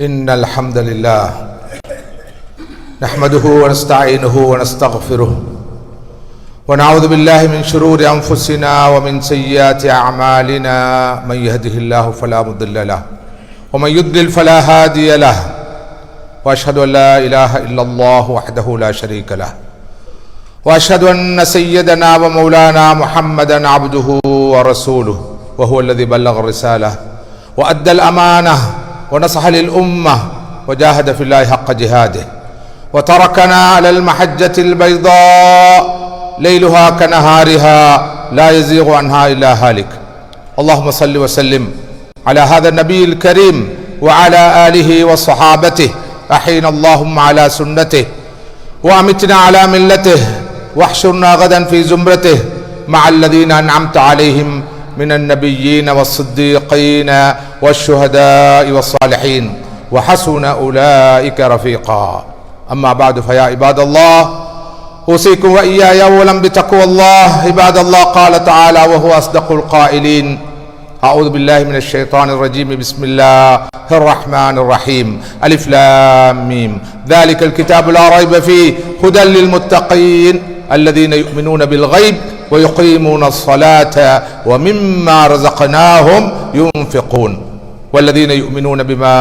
إن الحمد لله نحمده ونستعينه ونستغفره ونعوذ بالله من شرور أنفسنا ومن سيئات أعمالنا من يهده الله فلا مضل له ومن يضلل فلا هادي له وأشهد أن لا إله إلا الله وحده لا شريك له وأشهد أن سيدنا ومولانا محمدا عبده ورسوله وهو الذي بلغ الرسالة وأدى الأمانة ونصح للأمة وجاهد في الله حق جهاده وتركنا على المحجة البيضاء ليلها كنهارها لا يزيغ عنها إلا هالك. اللهم صل وسلم على هذا النبي الكريم وعلى آله وصحابته. أحينا اللهم على سنته وأمتنا على ملته واحشرنا غدا في زمرته مع الذين أنعمت عليهم من النبيين والصديقين والشهداء والصالحين وحسن أولئك رفيقا. أما بعد فيا عباد الله أوصيكم وإياي أولا بتقوى الله. عباد الله قال تعالى وهو أصدق القائلين أعوذ بالله من الشيطان الرجيم بسم الله الرحمن الرحيم ألف لام ميم ذلك الكتاب لا ريب فيه هدى للمتقين الذين يؤمنون بالغيب ويقيمون الصلاة ومما رزقناهم ينفقون والذين يؤمنون بما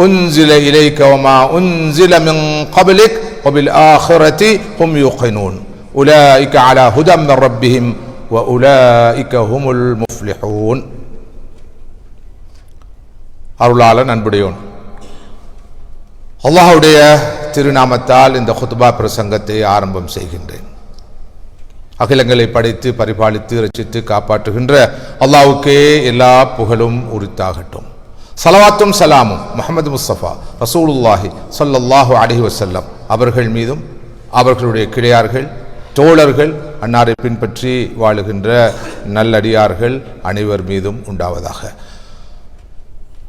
أنزل إليك وما أنزل من قبلك وبالآخرة هم يوقنون أولئك على هدى من ربهم وأولئك هم المفلحون. அருளாளன் அன்புடையோன் அல்லாஹ்வுடைய திருநாமத்தால் இந்த குத்பா பிரசங்கத்தை ஆரம்பம் செய்கின்றேன். அகிலங்களை படைத்து பரிபாலித்து ரட்சித்து காப்பாற்றுகின்ற அல்லாஹ்வுக்கே எல்லா புகழும் உரித்தாகட்டும். ஸலவாத்தும் சலாமும் முஹம்மது முஸ்தபா ரசூலுல்லாஹி ஸல்லல்லாஹு அலைஹி வஸல்லம் அவர்கள் மீதும் அவர்களுடைய கிளையார்கள் தோழர்கள் அன்னாரை பின்பற்றி வாழுகின்ற நல்லடியார்கள் அனைவர் மீதும் உண்டாவதாக.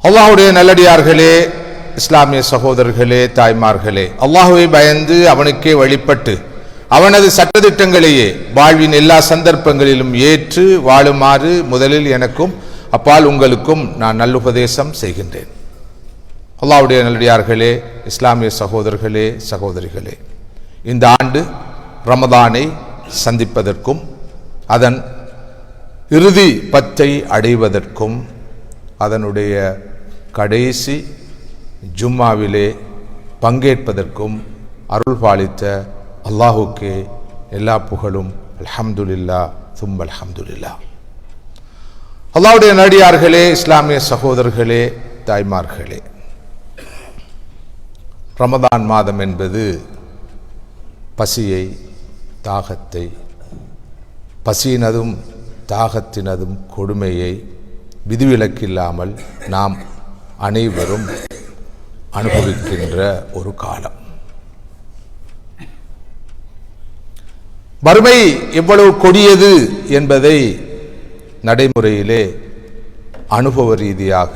அல்லாஹ்வுடைய நல்லடியார்களே, இஸ்லாமிய சகோதரர்களே, தாய்மார்களே, அல்லாஹ்வை பயந்து அவனுக்கே வழிபட்டு அவனது சட்டதிட்டங்களையே வாழ்வின் எல்லா சந்தர்ப்பங்களிலும் ஏற்று வாழுமாறு முதலில் எனக்கும் அப்பால் உங்களுக்கும் நான் நல்லுபதேசம் செய்கின்றேன். அல்லாஹ்வுடைய நல்லடியார்களே, இஸ்லாமிய சகோதரர்களே, சகோதரிகளே, இந்த ஆண்டு ரமதானை சந்திப்பதற்கும் அதன் இறுதி பத்தை அடைவதற்கும் அதனுடைய கடைசி ஜும்மாவிலே பங்கேற்பதற்கும் அருள் பாலித்த அல்லாஹுக்கே எல்லா புகழும். அல்ஹம்துலில்லாஹ் சும்ம அல்ஹம்துலில்லாஹ். அல்லாஹ்வுடைய நல்லடியார்களே, இஸ்லாமிய சகோதரர்களே, தாய்மார்களே, ரமதான் மாதம் என்பது பசியை, தாகத்தை, பசியினதும் தாகத்தினதும் கொடுமையை விதிவிலக்கில்லாமல் நாம் அனைவரும் அனுபவிக்கின்ற ஒரு காலம். வறுமை எவ்வளவு கொடியது என்பதை நடைமுறையிலே அனுபவ ரீதியாக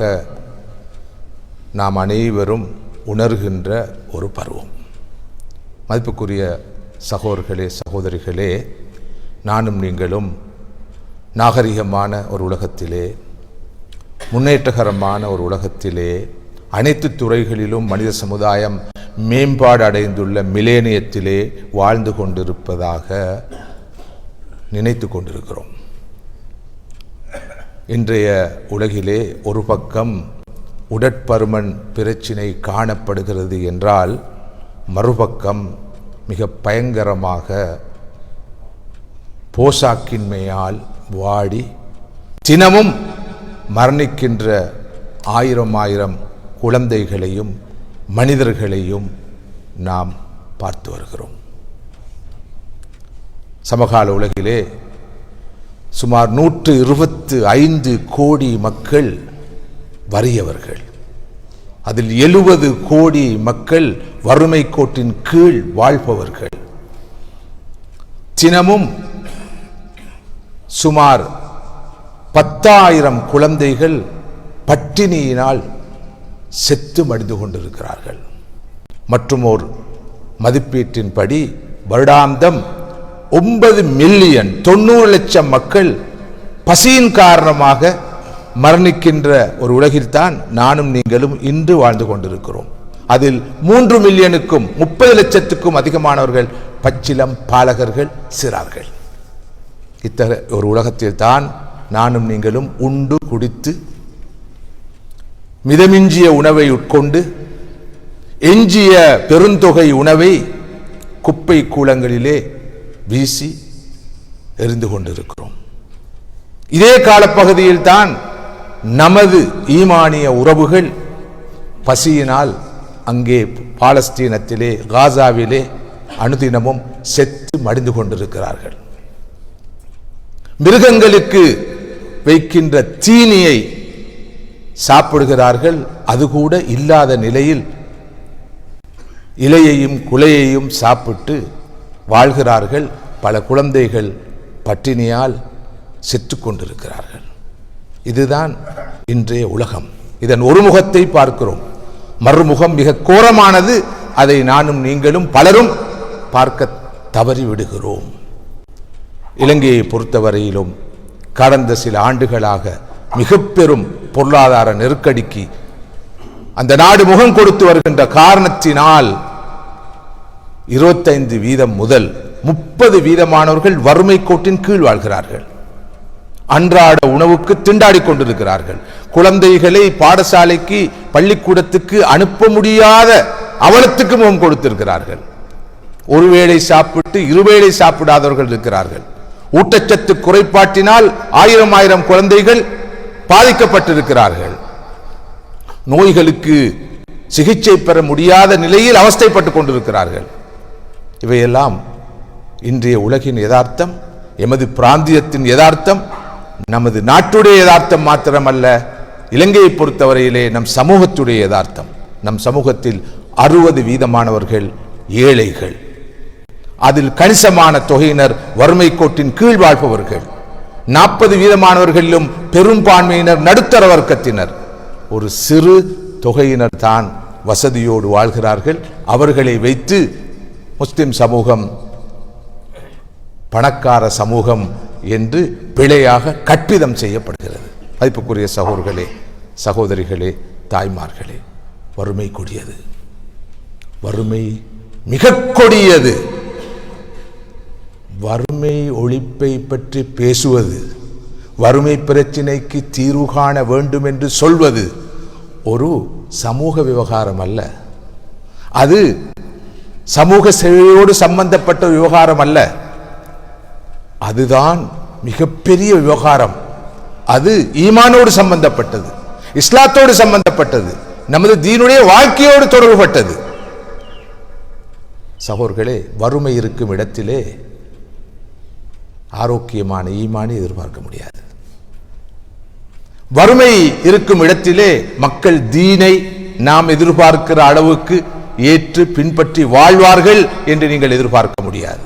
நாம் அனைவரும் உணர்கின்ற ஒரு பருவம். மதிப்புக்குரிய சகோதரர்களே, சகோதரிகளே, நானும் நீங்களும் நாகரிகமான ஒரு உலகத்திலே, முன்னேற்றகரமான ஒரு உலகத்திலே, அனைத்து துறைகளிலும் மனித சமுதாயம் மேம்பாடு அடைந்துள்ள மிலேனியத்திலே வாழ்ந்து கொண்டிருப்பதாக நினைத்து கொண்டிருக்கிறோம். இன்றைய உலகிலே ஒரு பக்கம் உடற்பருமன் பிரச்சினை காணப்படுகிறது என்றால், மறுபக்கம் மிக பயங்கரமாக போஷாக்கின்மையால் வாடி தினமும் மரணிக்கின்ற ஆயிரம் குழந்தைகளையும் மனிதர்களையும் நாம் பார்த்து வருகிறோம். சமகால உலகிலே சுமார் 125 கோடி மக்கள் வறியவர்கள். அதில் 70 கோடி மக்கள் வறுமை கோட்டின் கீழ் வாழ்பவர்கள். தினமும் சுமார் 10,000 குழந்தைகள் பட்டினியினால் செத்து மடிந்து கொண்டிருக்கிறார்கள். மற்றும் ஒரு மதிப்பீட்டின்படி வருடாந்தம் 9 மில்லியன் 90 லட்சம் மக்கள் பசியின் காரணமாக மரணிக்கின்ற ஒரு உலகில்தான் நானும் நீங்களும் இன்று வாழ்ந்து கொண்டிருக்கிறோம். அதில் 3 மில்லியனுக்கும் 30 லட்சத்துக்கும் அதிகமானவர்கள் பச்சிலம் பாலகர்கள், சிறார்கள். இத்தகைய ஒரு உலகத்தில் தான் நானும் நீங்களும் உண்டு குடித்து மிதமிஞ்சிய உணவை உட்கொண்டு எஞ்சிய பெருந்தொகை உணவை குப்பை கூலங்களிலே வீசி எரிந்து கொண்டிருக்கிறோம். இதே காலப்பகுதியில் தான் நமது ஈமானிய உறவுகள் பசியினால் அங்கே பாலஸ்தீனத்திலே, காசாவிலே அனுதினமும் செத்து மடிந்து கொண்டிருக்கிறார்கள். மிருகங்களுக்கு வைக்கின்ற தீனியை சாப்பிடுகிறார்கள். அது கூட இல்லாத நிலையில் இலையையும் குலையையும் சாப்பிட்டு வாழ்கிறார்கள். பல குழந்தைகள் பட்டினியால் செத்து கொண்டிருக்கிறார்கள். இதுதான் இன்றைய உலகம். இதன் ஒரு முகத்தை பார்க்கிறோம். மறுமுகம் மிக கோரமானது. அதை நானும் நீங்களும் பலரும் பார்க்க தவறிவிடுகிறோம். இலங்கையை பொறுத்தவரையிலும் கடந்த சில ஆண்டுகளாக மிக பெரும் பொருளாதார நெருக்கடிக்கு அந்த நாடு முகம் கொடுத்து வருகின்ற காரணத்தினால் 25% முதல் 30% வறுமை கோட்டின் கீழ் வாழ்கிறார்கள். அன்றாட உணவுக்கு திண்டாடி கொண்டிருக்கிறார்கள். குழந்தைகளை பாடசாலைக்கு, பள்ளிக்கூடத்துக்கு அனுப்ப முடியாத அவலத்துக்கு முகம் கொடுத்திருக்கிறார்கள். ஒருவேளை சாப்பிட்டு இருவேளை சாப்பிடாதவர்கள் இருக்கிறார்கள். ஊட்டச்சத்து குறைபாட்டினால் 1000 குழந்தைகள் பாதிக்கப்பட்டிருக்கிறார்கள். நோய்களுக்கு சிகிச்சை பெற முடியாத நிலையில் அவஸ்தைப்பட்டுக் கொண்டிருக்கிறார்கள். இவையெல்லாம் இன்றைய உலகின் யதார்த்தம், எமது பிராந்தியத்தின் யதார்த்தம், நமது நாட்டுடைய யதார்த்தம் மாத்திரமல்ல, இலங்கையை பொறுத்தவரையிலே நம் சமூகத்துடைய யதார்த்தம். நம் சமூகத்தில் 60% ஏழைகள். அதில் கணிசமான தொகையினர் வறுமை கோட்டின் கீழ் வாழ்பவர்கள். 40% பெரும்பான்மையினர் நடுத்தர வர்க்கத்தினர். ஒரு சிறு தொகையினர் தான் வசதியோடு வாழ்கிறார்கள். அவர்களை வைத்து முஸ்லிம் சமூகம் பணக்கார சமூகம் என்று பிழையாக கற்பிதம் செய்யப்படுகிறது. மதிப்புக்குரிய சகோதரர்களே, சகோதரிகளே, தாய்மார்களே, வறுமை கொடியது. வறுமை மிக கொடியது. வறுமை ஒழிப்பை பற்றி பேசுவது, வறுமை பிரச்சினைக்கு தீர்வு காண வேண்டும் என்று சொல்வது ஒரு சமூக விவகாரம் அல்ல. அது சமூக சேவையோடு சம்பந்தப்பட்ட விவகாரம் அல்ல. அதுதான் மிகப்பெரிய விவகாரம். அது ஈமானோடு சம்பந்தப்பட்டது, இஸ்லாத்தோடு சம்பந்தப்பட்டது, நமது தீனுடைய வாழ்க்கையோடு தொடர்புபட்டது. சகோதரர்களே, வறுமை இருக்கும் இடத்திலே ஆரோக்கியமான ஈமானை எதிர்பார்க்க முடியாது. வறுமை இருக்கும் இடத்திலே மக்கள் தீனை நாம் எதிர்பார்க்கிற அளவுக்கு ஏற்று பின்பற்றி வாழ்வார்கள் என்று நீங்கள் எதிர்பார்க்க முடியாது.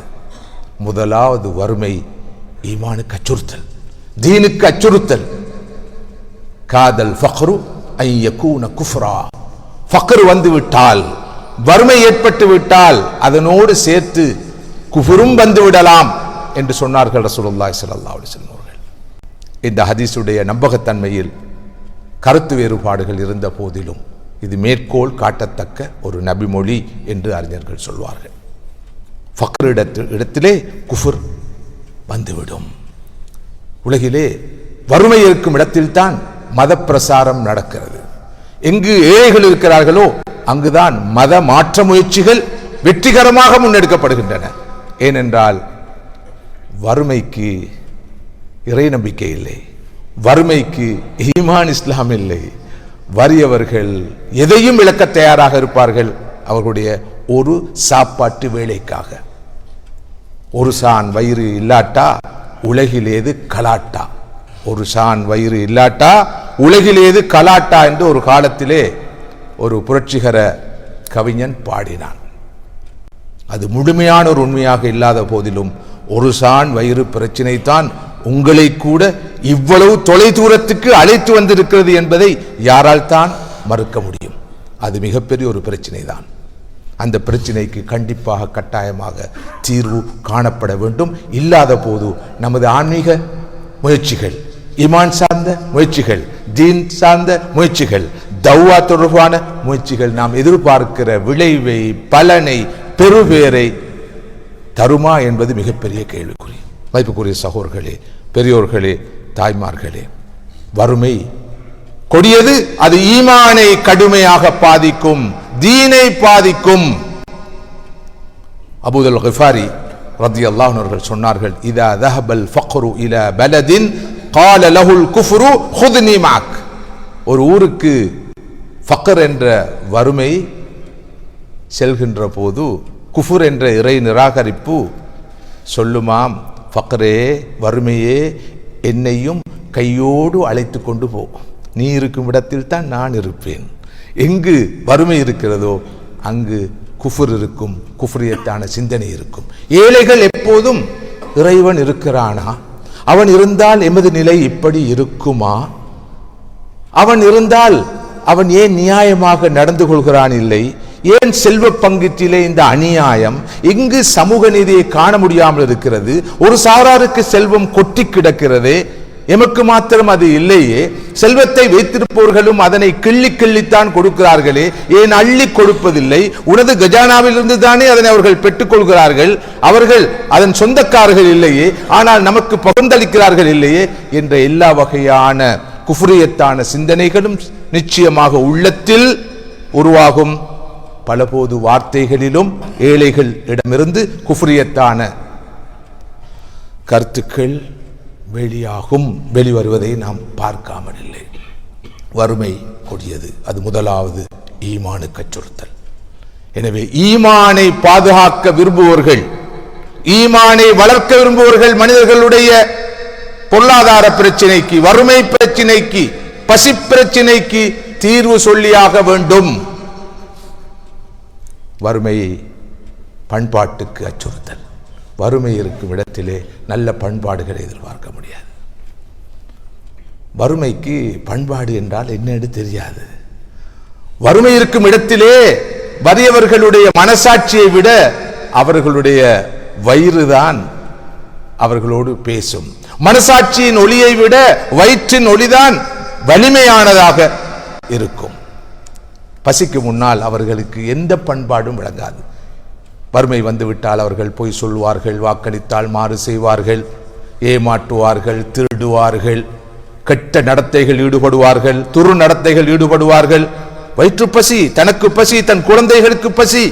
முதலாவது வறுமை ஈமானுக்கு அச்சுறுத்தல், தீனுக்கு அச்சுறுத்தல். காதல் ஃபக்ரு ஐ யகூன குஃப்ரா. ஃபக்ர் வந்து விட்டால், வறுமை ஏற்பட்டு விட்டால் அதனோடு சேர்த்து குஃபுரும் வந்து விடலாம் என்று சொன்னார்கள் ரசூலுல்லாஹி ஸல்லல்லாஹு அலைஹி வஸல்லம் அவர்கள். இந்த ஹதீஸுடைய நம்பகத்தன்மையில் கருத்து வேறுபாடுகள் இருந்த போதிலும் இது மேற்கோள் காட்டத்தக்க ஒரு நபிமொழி என்று அறிஞர்கள் சொல்வார்கள். ஃபக்ர் இடத்திலே குஃபுர் வந்துவிடும். உலகிலே வறுமை இருக்கும் இடத்தில்தான் மத பிரசாரம் நடக்கிறது. எங்கு ஏழைகள் இருக்கிறார்களோ அங்குதான் மத மாற்ற முயற்சிகள் வெற்றிகரமாக முன்னெடுக்கப்படுகின்றன. ஏனென்றால் வறுமைக்கு இறை நம்பிக்கை இல்லை, வறுமைக்கு ஈமான் இஸ்லாம் இல்லை. வறியவர்கள் எதையும் இழக்க தயாராக இருப்பார்கள் அவர்களுடைய ஒரு சாப்பாட்டு வேலைக்காக. ஒரு சான் வயிறு இல்லாட்டா உலகிலேது கலாட்டா. ஒரு சான் வயிறு இல்லாட்டா உலகிலேது கலாட்டா என்று ஒரு காலத்திலே ஒரு புரட்சிகர கவிஞன் பாடினான். அது முழுமையான ஒரு உண்மையாக இல்லாத போதிலும் ஒரு சான் வயிறு பிரச்சினை தான் உங்களை கூட இவ்வளவு தொலை தூரத்துக்கு அழைத்து வந்திருக்கிறது என்பதை யாரால் தான் மறுக்க முடியும்? அது மிகப்பெரிய ஒரு பிரச்சினை தான். அந்த பிரச்சினைக்கு கண்டிப்பாக கட்டாயமாக தீர்வு காணப்பட வேண்டும். இல்லாத போது நமது ஆன்மீக முயற்சிகள், ஈமான் சார்ந்த முயற்சிகள், தீன் சார்ந்த முயற்சிகள், தௌவா தொடர்பான முயற்சிகள் நாம் எதிர்பார்க்கிற விளைவை, பலனை, பெருபேரை தருமா என்பது மிகப்பெரிய கேள்விக்குறி. மதிப்புக்குரிய சகோதரர்களே, பெரியோர்களே, தாய்மார்களே, வறுமை கொடியது. அது ஈமானை கடுமையாக பாதிக்கும், தீனை பாதிக்கும். அபூதல் கிஃபாரி ரலியல்லாஹு அன்ஹு அவர்கள் சொன்னார்கள், இதா தஹபல் ஃபக்ரு இலா பலதின் قال له الكفر خذني معك. ஒரு ஊருக்கு ஃபக்ர் என்ற வறுமை செல்கின்ற போது குஃபுர் என்ற இறை நிராகரிப்பு சொல்லுமாம், ஃபக்ரே, வறுமையே, என்னையும் கையோடு அழைத்து கொண்டு போ, நீ இருக்கும் இடத்தில் தான் நான் இருப்பேன். எங்கு வறுமை இருக்கிறதோ அங்கு குஃபுர் இருக்கும், குஃப்ரியத்தான சிந்தனை இருக்கும். ஏழைகள் எப்போதும் இறைவன் இருக்கிறானா, அவன் இருந்தால் எமது நிலை இப்படி இருக்குமா, அவன் இருந்தால் அவன் ஏன் நியாயமாக நடந்து கொள்கிறான் இல்லை, ஏன் செல்வ பங்கீட்டிலே இந்த அநியாயம், எங்கு சமூக நீதியை காண முடியாமல் இருக்கிறது, ஒரு சாராருக்கு செல்வம் கொட்டி கிடக்கிறது, எமக்கு மாத்திரம் அது இல்லையே, செல்வத்தை வைத்திருப்பவர்களும் அதனை கிள்ளி கிள்ளித்தான் கொடுக்கிறார்களே, ஏன் அள்ளி கொடுப்பதில்லை, உனது கஜானாவில் இருந்து தானே அதனை அவர்கள் பெற்றுக் கொள்கிறார்கள், அவர்கள் அதன் சொந்தக்காரர்கள் இல்லையே, ஆனால் நமக்கு பகிர்ந்தளிக்கிறார்கள் இல்லையே என்ற எல்லா வகையான குஃப்ரியத்தான சிந்தனைகளும் நிச்சயமாக உள்ளத்தில் உருவாகும். பலபோது வார்த்தைகளிலும் ஏழைகள் இடமிருந்து குஃப்ரியத்தான கருத்துக்கள் வெளியாகும், வெளிவருவதை நாம் பார்க்காமல் இல்லை. வறுமை கொடியது. அது முதலாவது ஈமானுக்கு அச்சுறுத்தல். எனவே ஈமானை பாதுகாக்க விரும்புவோர்கள், ஈமானை வளர்க்க விரும்புவோர்கள் மனிதர்களுடைய பொருளாதார பிரச்சினைக்கு, வறுமை பிரச்சினைக்கு, பசி பிரச்சினைக்கு தீர்வு சொல்லியாக வேண்டும். வறுமை பண்பாட்டுக்கு அச்சுறுத்தல். வறுமை இருக்கும் இடத்திலே நல்ல பண்பாடுகளை எதிர்பார்க்க முடியாது. வறுமைக்கு பண்பாடு என்றால் என்னன்னு தெரியாது. வறுமை இருக்கும் இடத்திலே வறியவர்களுடைய மனசாட்சியை விட அவர்களுடைய வயிறுதான் அவர்களோடு பேசும். மனசாட்சியின் ஒளியை விட வயிற்றின் ஒளிதான் வலிமையானதாக இருக்கும். பசிக்கு முன்னால் அவர்களுக்கு எந்த பண்பாடும் விளங்காது. வறுமை வந்துவிட்டால் அவர்கள் பொய் சொல்வார்கள், வாக்களித்தால் மாறு செய்வார்கள், ஏமாற்றுவார்கள், திருடுவார்கள், கெட்ட நடத்தைகள் ஈடுபடுவார்கள், துரு நடத்தைகள் ஈடுபடுவார்கள். வயிற்று பசி, தனக்கு பசி, தன் குழந்தைகளுக்கு பசி,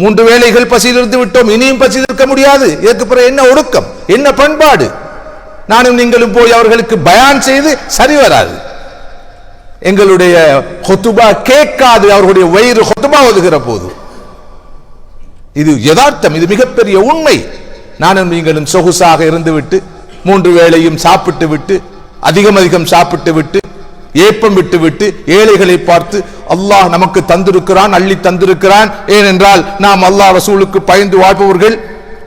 3 வேளைகள் பசியில் இருந்து விட்டோம், இனியும் பசி இருக்க முடியாது. இதற்கு பிறகு என்ன ஒடுக்கம், என்ன பண்பாடு? நானும் நீங்களும் போய் அவர்களுக்கு பயான் செய்து சரி வராது. எங்களுடைய ஹுதுபா கேட்காது அவர்களுடைய வயிறு ஹுதுபா ஓதுகிற போது. இது யதார்த்தம், இது மிகப்பெரிய உண்மை. நானும் நீங்களும் சொகுசாக இருந்துவிட்டு 3 வேளையும் சாப்பிட்டு விட்டு, அதிகம் சாப்பிட்டு விட்டு, ஏப்பம் விட்டு விட்டு, ஏழைகளை பார்த்து அல்லாஹ் நமக்கு தந்திருக்கிறான், அள்ளி தந்திருக்கிறான், ஏனென்றால் நாம் அல்லாஹ் ரசூலுக்கு பயந்து வாழ்பவர்கள்,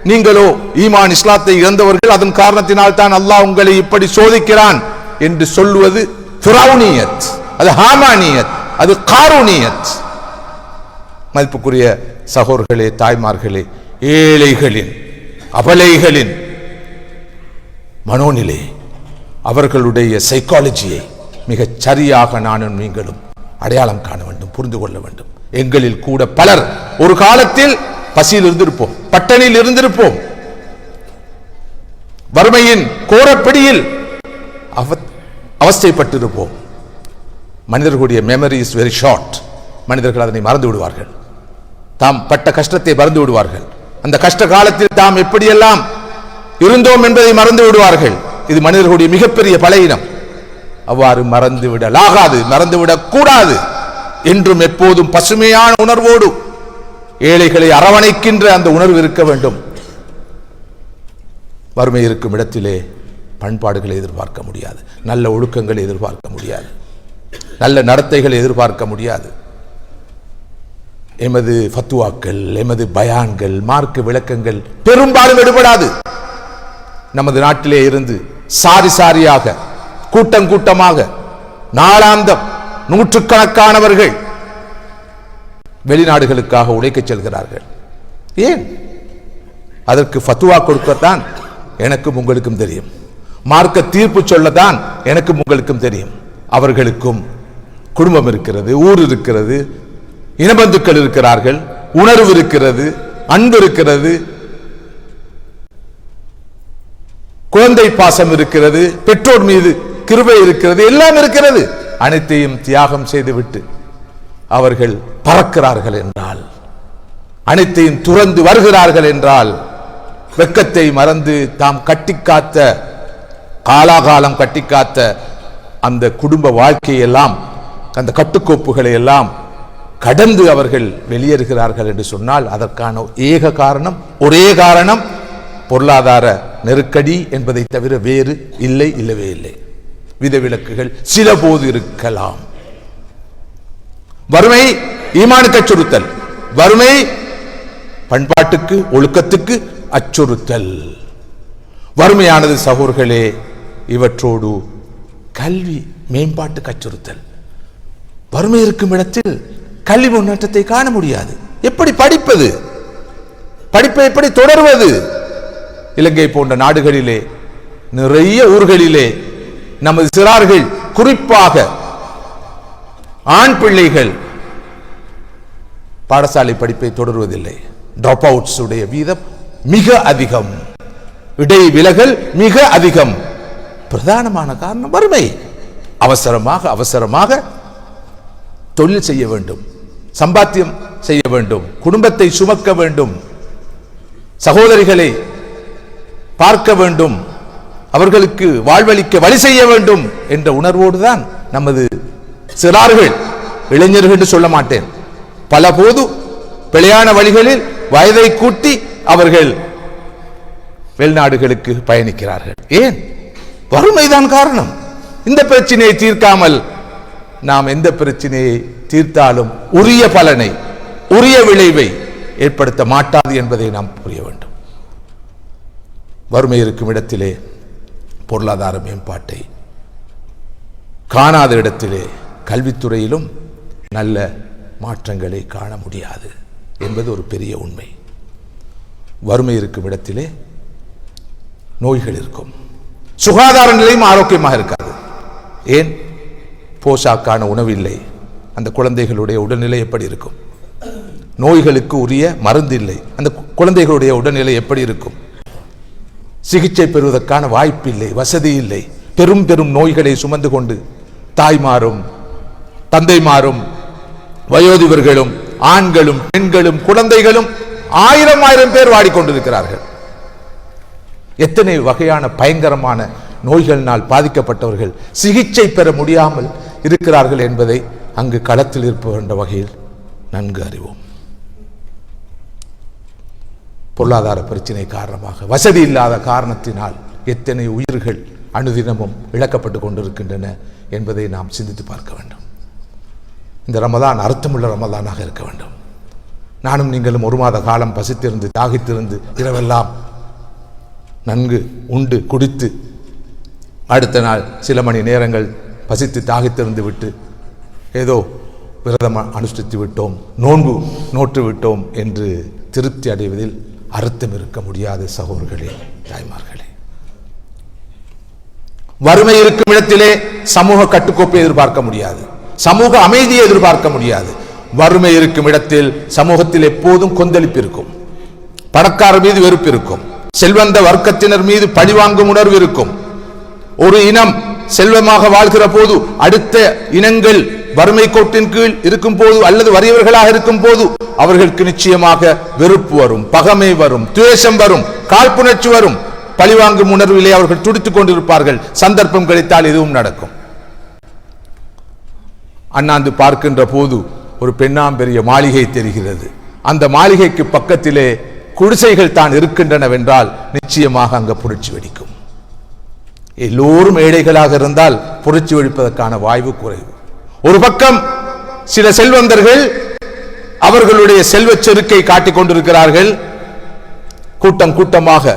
நீங்களோ ஈமான் இஸ்லாத்தை இழந்தவர்கள், அதன் காரணத்தினால் தான் அல்லாஹ் உங்களை இப்படி சோதிக்கிறான் என்று சொல்வது ஃபிரௌனியத், அது ஹாமானியத், அது காரூனியத். மதிப்புக்குரிய சகோதரர்களே, தாய்மார்களே, ஏழைகளின் அபலைகளின் மனோநிலை, அவர்களுடைய சைக்காலஜியை மிகச் சரியாக நானும் நீங்களும் அடையாளம் காண வேண்டும், புரிந்து கொள்ள வேண்டும். எங்களில் கூட பலர் ஒரு காலத்தில் பசியில் இருந்திருப்போம், பட்டணியில் இருந்திருப்போம், வறுமையின் கோரப்பிடியில் அவஸ்தைப்பட்டிருப்போம். மனிதர்களுடைய மெமரி இஸ் வெரி ஷார்ட். மனிதர்கள் அதனை மறந்து விடுவார்கள், தாம் பட்ட கஷ்டத்தை மறந்து விடுவார்கள், அந்த கஷ்ட காலத்தில் தாம் எப்படியெல்லாம் இருந்தோம் என்பதை மறந்து விடுவார்கள். இது மனிதர்களுடைய மிகப்பெரிய பலவீனம். அவ்வாறு மறந்துவிடலாகாது, மறந்துவிடக் கூடாது. என்றும் எப்போதும் பசுமையான உணர்வோடு ஏழைகளை அரவணைக்கின்ற அந்த உணர்வு இருக்க வேண்டும். வறுமை இருக்கும் இடத்திலே பண்பாடுகளை எதிர்பார்க்க முடியாது, நல்ல ஒழுக்கங்களை எதிர்பார்க்க முடியாது, நல்ல நடத்தைகளை எதிர்பார்க்க முடியாது. எமது ஃபத்துவாக்கள், எமது பயான்கள், மார்க்க விளக்கங்கள் பெரும்பாலும் எடுபடாது. நமது நாட்டிலே இருந்து சாரி சாரியாக, கூட்டம் கூட்டமாக, நாளாந்தம் நூற்றுக்கணக்கானவர்கள் வெளிநாடுகளுக்காக உழைக்க செல்கிறார்கள். ஏன்? அதற்கு ஃபத்துவா கொடுக்கத்தான். எனக்கும் உங்களுக்கும் தெரியும். மார்க்க தீர்ப்பு சொல்லதான் எனக்கும் உங்களுக்கும் தெரியும். அவர்களுக்கும் குடும்பம் இருக்கிறது, ஊர் இருக்கிறது, இனபந்துக்கள் இருக்கிறார்கள், உணர்வு இருக்கிறது, அன்பு இருக்கிறது, குழந்தை பாசம் இருக்கிறது, பெற்றோர் மீது கிருபை இருக்கிறது, எல்லாம் இருக்கிறது. அனைத்தையும் தியாகம் செய்துவிட்டு அவர்கள் பறக்கிறார்கள் என்றால், அனைத்தையும் துறந்து வருகிறார்கள் என்றால், வெட்கத்தை மறந்து தாம் கட்டிக்காத்த காலாகாலம் கட்டிக்காத்த அந்த குடும்ப வாழ்க்கையெல்லாம், அந்த கட்டுக்கோப்புகளை எல்லாம் கடந்து அவர்கள் வெளியேறுகிறார்கள் என்று சொன்னால் அதற்கான ஏக காரணம், ஒரே காரணம் பொருளாதார நெருக்கடி என்பதை தவிர வேறு இல்லை, இல்லவே இல்லை. விதிவிலக்குகள் சில போது இருக்கலாம். வறுமை ஈமானுக்கு அச்சுறுத்தல், வறுமை பண்பாட்டுக்கு ஒழுக்கத்துக்கு அச்சுறுத்தல். வறுமையானது சகோதரர்களே இவற்றோடு கல்வி மேம்பாட்டுக்கு அச்சுறுத்தல். வறுமை இருக்கும் இடத்தில் கல்வி முன்னேற்றத்தை காண முடியாது. எப்படி படிப்பது? படிப்பை எப்படி தொடர்வது? இலங்கை போன்ற நாடுகளிலே நிறைய ஊர்களிலே நமது சிறார்கள், குறிப்பாக ஆண் பிள்ளைகள் பாடசாலை படிப்பை தொடர்வதில்லை. டிராப் அவுட்ஸ் உடைய வீதம் மிக அதிகம், இடைவிலகல் மிக அதிகம். பிரதானமான காரணம் வறுமை. அவசரமாக தொழில் செய்ய வேண்டும், சம்பாத்தியம் செய்ய வேண்டும், குடும்பத்தை சுமக்க வேண்டும், சகோதரிகளை பார்க்க வேண்டும், அவர்களுக்கு வாழ்வளிக்க வழி செய்ய வேண்டும் என்ற உணர்வோடுதான் நமது சிறார்கள், இளைஞர்கள் என்று சொல்ல மாட்டேன், பல போது பிழையான வழிகளில் வயதை கூட்டி அவர்கள் வெளிநாடுகளுக்கு பயணிக்கிறார்கள். ஏன்? வறுமைதான் காரணம். இந்த பிரச்சனையை தீர்க்காமல் நாம் எந்த பிரச்சனையை தீர்த்தாலும் உரிய பலனை, உரிய விளைவை ஏற்படுத்த மாட்டாது என்பதை நாம் புரிய வேண்டும். வறுமை இருக்கும் இடத்திலே பொருளாதார மேம்பாட்டை காணாத இடத்திலே கல்வித்துறையிலும் நல்ல மாற்றங்களை காண முடியாது என்பது ஒரு பெரிய உண்மை. வறுமை இருக்கும் இடத்திலே நோய்கள் இருக்கும், சுகாதார நிலையும் ஆரோக்கியமாக இருக்காது. ஏன்? போஷாக்கான உணவு இல்லை, அந்த குழந்தைகளுடைய உடல்நிலை எப்படி இருக்கும்? நோய்களுக்கு உரிய மருந்து இல்லை, அந்த குழந்தைகளுடைய உடல்நிலை எப்படி இருக்கும்? சிகிச்சை பெறுவதற்கான வாய்ப்பு இல்லை, வசதி இல்லை. பெரும் பெரும் நோய்களை சுமந்து கொண்டு தாய்மாரும் தந்தைமாரும் வயோதிபர்களும் ஆண்களும் பெண்களும் குழந்தைகளும் ஆயிரம் பேர் வாடிக்கொண்டிருக்கிறார்கள். எத்தனை வகையான பயங்கரமான நோய்களினால் பாதிக்கப்பட்டவர்கள் சிகிச்சை பெற முடியாமல் இருக்கிறார்கள் என்பதை அங்கு களத்தில் இருப்பவன்ற வகையில் நன்கு அறிவோம். பொருளாதார பிரச்சனை காரணமாக, வசதி இல்லாத காரணத்தினால் எத்தனை உயிர்கள் அனுதினமும் இழக்கப்பட்டு கொண்டிருக்கின்றன என்பதை நாம் சிந்தித்து பார்க்க வேண்டும். இந்த ரமதான் அர்த்தமுள்ள ரமதானாக இருக்க வேண்டும். நானும் நீங்களும் ஒரு மாத காலம் பசித்திருந்து தாகித்திருந்து இரவெல்லாம் நன்கு உண்டு குடித்து அடுத்த நாள் சில மணி நேரங்கள் பசித்து தாகித்திருந்து விட்டு ஏதோ விரதம் அனுஷ்டித்து விட்டோம், நோன்பு நோற்று விட்டோம் என்று திருப்தி அடைவதில் அர்த்தம் இருக்க முடியாது. சகோதரர்களே, தாய்மார்களே, வறுமை இருக்கும் இடத்திலே சமூக கட்டுக்கோப்பை எதிர்பார்க்க முடியாது, சமூக அமைதியை எதிர்பார்க்க முடியாது. வறுமை இருக்கும் இடத்தில் சமூகத்தில் எப்போதும் கொந்தளிப்பு இருக்கும், பணக்காரர் மீது வெறுப்பு இருக்கும், செல்வந்த வர்க்கத்தினர் மீது பழிவாங்கும் உணர்வு இருக்கும். ஒரு இனம் செல்வமாக வாழ்கிற போது அடுத்த இனங்கள் வறுமை கோட்டின் கீழ் இருக்கும் போது அல்லது வறியவர்களாக இருக்கும் போது அவர்களுக்கு நிச்சயமாக வெறுப்பு வரும், பகமை வரும், துவேஷம் வரும், காழ்ப்புணர்ச்சி வரும். பழிவாங்கும் உணர்விலே அவர்கள் துடித்துக் கொண்டிருப்பார்கள். சந்தர்ப்பம் கிடைத்தால் எதுவும் நடக்கும். அண்ணாந்து பார்க்கின்ற போது ஒரு பெண்ணாம்பெரிய மாளிகை தெரிகிறது. அந்த மாளிகைக்கு பக்கத்திலே குடிசைகள் தான் இருக்கின்றனவென்றால் நிச்சயமாக அங்க புரட்சி வெடிக்கும். எல்லோரும் ஏழைகளாக இருந்தால் புரட்சி வெடிப்பதற்கான வாய்ப்பு குறைவு. ஒரு பக்கம் சில செல்வந்தர்கள் அவர்களுடைய செல்வச் செருக்கை காட்டிக் கொண்டிருக்கிறார்கள். கூட்டம் கூட்டமாக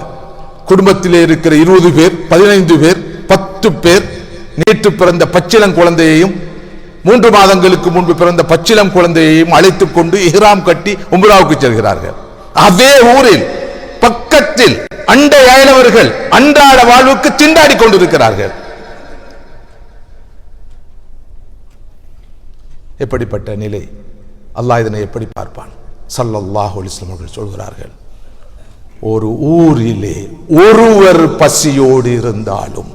குடும்பத்திலே இருக்கிற 20 பேர், 15 பேர், 10 பேர் நேற்று பிறந்த பச்சிளம் குழந்தையையும் 3 மாதங்களுக்கு முன்பு பிறந்த பச்சிளம் குழந்தையையும் அழைத்துக் கொண்டு இஹ்ராம் கட்டி உம்ராவுக்கு செல்கிறார்கள். அதே ஊரில் பக்கத்தில் அண்டை அயலவர்கள் அன்றாட வாழ்வுக்கு திண்டாடி கொண்டிருக்கிறார்கள். எப்படிப்பட்ட நிலை? அல்லாஹ் இதனை எப்படி பார்ப்பான்? ஸல்லல்லாஹு அலைஹி வஸல்லம் அவர்கள் சொல்கிறார்கள், ஒரு ஊரிலே ஒருவர் பசியோடு இருந்தாலும்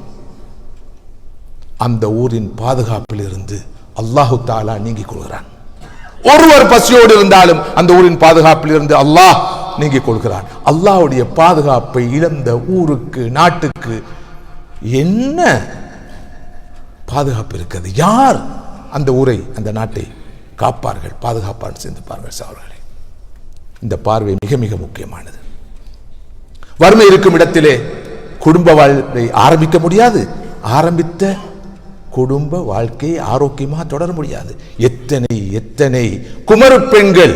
அந்த ஊரின் பாதுகாப்பில் இருந்து அல்லாஹு தஆலா நீங்கிக் கொள்கிறான். ஒருவர் பசியோடு இருந்தாலும் அந்த ஊரின் பாதுகாப்பில் இருந்து அல்லாஹ் நீங்கிக் கொள்கிறான். அல்லாஹ்வுடைய பாதுகாப்பை இழந்த ஊருக்கு, நாட்டுக்கு என்ன பாதுகாப்பு இருக்கிறது? யார் அந்த ஊரை, அந்த நாட்டை காப்பார்கள், பாதுகாப்பார்கள்? சிந்திப்பார்கள் சகோதரர்களே. இந்த பார்வை மிக மிக முக்கியமானது. வறுமை இருக்கும் இடத்திலே குடும்ப வாழ்வை ஆரம்பிக்க முடியாது. ஆரம்பித்த குடும்ப வாழ்க்கையை ஆரோக்கியமாக தொடர முடியாது. எத்தனை எத்தனை குமரு பெண்கள்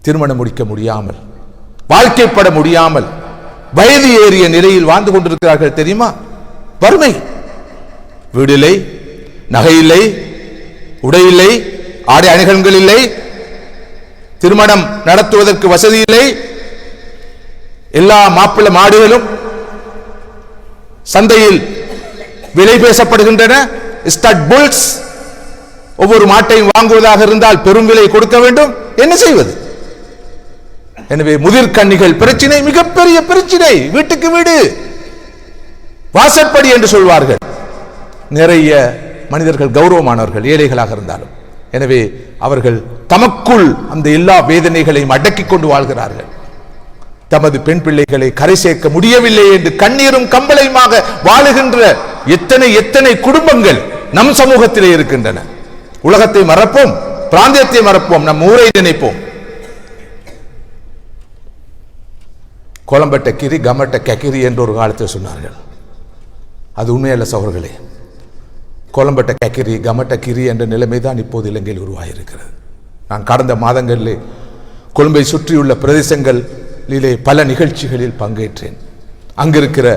திருமணம் முடிக்க முடியாமல், வாழ்க்கைப்பட முடியாமல், வயது ஏறிய நிலையில் வாழ்ந்து கொண்டிருக்கிறார்கள் தெரியுமா? வறுமை. வீடு இல்லை, நகை இல்லை, உடை இல்லை, ஆடை அணிகலன்கள் இல்லை, திருமணம் நடத்துவதற்கு வசதி இல்லை. எல்லா மாப்பிள்ளை மாடுகளும் சந்தையில் விலை பேசப்படுகின்றன. Stud bulls. ஒவ்வொரு மாட்டையும் வாங்குவதாக இருந்தால் பெரும் விலை கொடுக்க வேண்டும். என்ன செய்வது? எனவே முதிர்கன்னிகள் பிரச்சனை மிகப்பெரிய பிரச்சனை. வீட்டுக்கு வீடு வாசற்படி என்று சொல்வார்கள். நிறைய மனிதர்கள் கௌரவமானவர்கள், ஏழைகளாக இருந்தாலும். எனவே அவர்கள் தமக்குள் அந்த எல்லா வேதனைகளையும் அடக்கிக் கொண்டு வாழ்கிறார்கள். தமது பெண் பிள்ளைகளை கரை சேர்க்க முடியவில்லை என்று கண்ணீரும் கம்பளையுமாக வாழுகின்ற எத்தனை எத்தனை குடும்பங்கள் நம் சமூகத்திலே இருக்கின்றன. உலகத்தை மறப்போம், பிராந்தியத்தை மறப்போம், நம் ஊரை நினைப்போம். கோலம்பட்ட கிரி கமட்ட கக்கிரி என்று ஒரு காலத்தில் சொன்னார்கள். அது உண்மையல்ல சகோதரர்களே. கோலம்பட்ட கக்கிரி கமட்ட கிரி என்ற நிலைமை தான் இப்போது இலங்கையில் உருவாகியிருக்கிறது. நான் கடந்த மாதங்களிலே கொழும்பை சுற்றியுள்ள பிரதேசங்களிலே பல நிகழ்ச்சிகளில் பங்கேற்றேன். அங்கிருக்கிற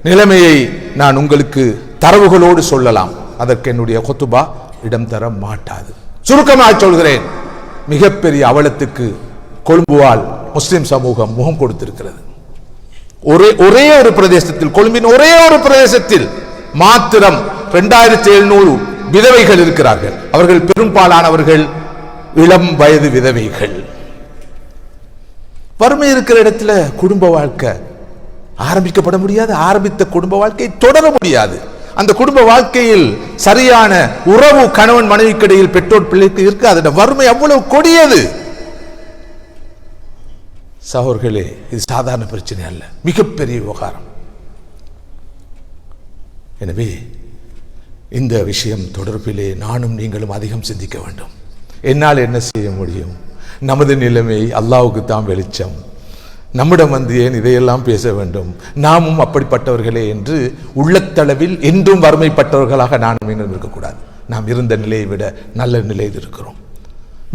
நிலைமையை நான் உங்களுக்கு தரவுகளோடு சொல்லலாம். அதற்கு என்னுடைய கொத்துபா இடம் தர மாட்டாது. சுருக்கமாக சொல்கிறேன், மிகப்பெரிய அவலத்துக்கு கொழும்புவால் முஸ்லிம் சமூகம் முகம் கொடுத்திருக்கிறது. ஒரே ஒரு பிரதேசத்தில், கொழும்பின் ஒரே ஒரு பிரதேசத்தில் மாத்திரம் 2700 விதவைகள் இருக்கிறார்கள். அவர்கள் பெரும்பாலானவர்கள் இளம் வயது விதவைகள். வறுமை இருக்கிற இடத்துல குடும்ப வாழ்க்கை ஆரம்பிக்கப்பட முடியாது. ஆரம்பித்த குடும்ப வாழ்க்கை தொடர முடியாது. அந்த குடும்ப வாழ்க்கையில் சரியான உறவு கணவன் மனைவிக்கு இடையில் பெற்றோர் பிள்ளைக்கு இருக்கு. அதோட வறுமை அவ்வளவு கொடியது சகோதரர்களே. இது சாதாரண பிரச்சனை அல்ல, மிகப்பெரிய விவகாரம். எனவே இந்த விஷயம் தொடர்பிலே நானும் நீங்களும் அதிகம் சிந்திக்க வேண்டும். என்னால் என்ன செய்ய முடியும்? நமது நிலைமை அல்லாஹ்வுக்கு தான் வெளிச்சம். நம்மிடம் வந்து ஏன் இதையெல்லாம் பேச வேண்டும்? நாமும் அப்படிப்பட்டவர்களே என்று உள்ளத்தளவில் என்றும் வறுமைப்பட்டவர்களாக நானும் நீங்களும் இருக்கக்கூடாது. நாம் இருந்த நிலையை விட நல்ல நிலையில் இருக்கிறோம்,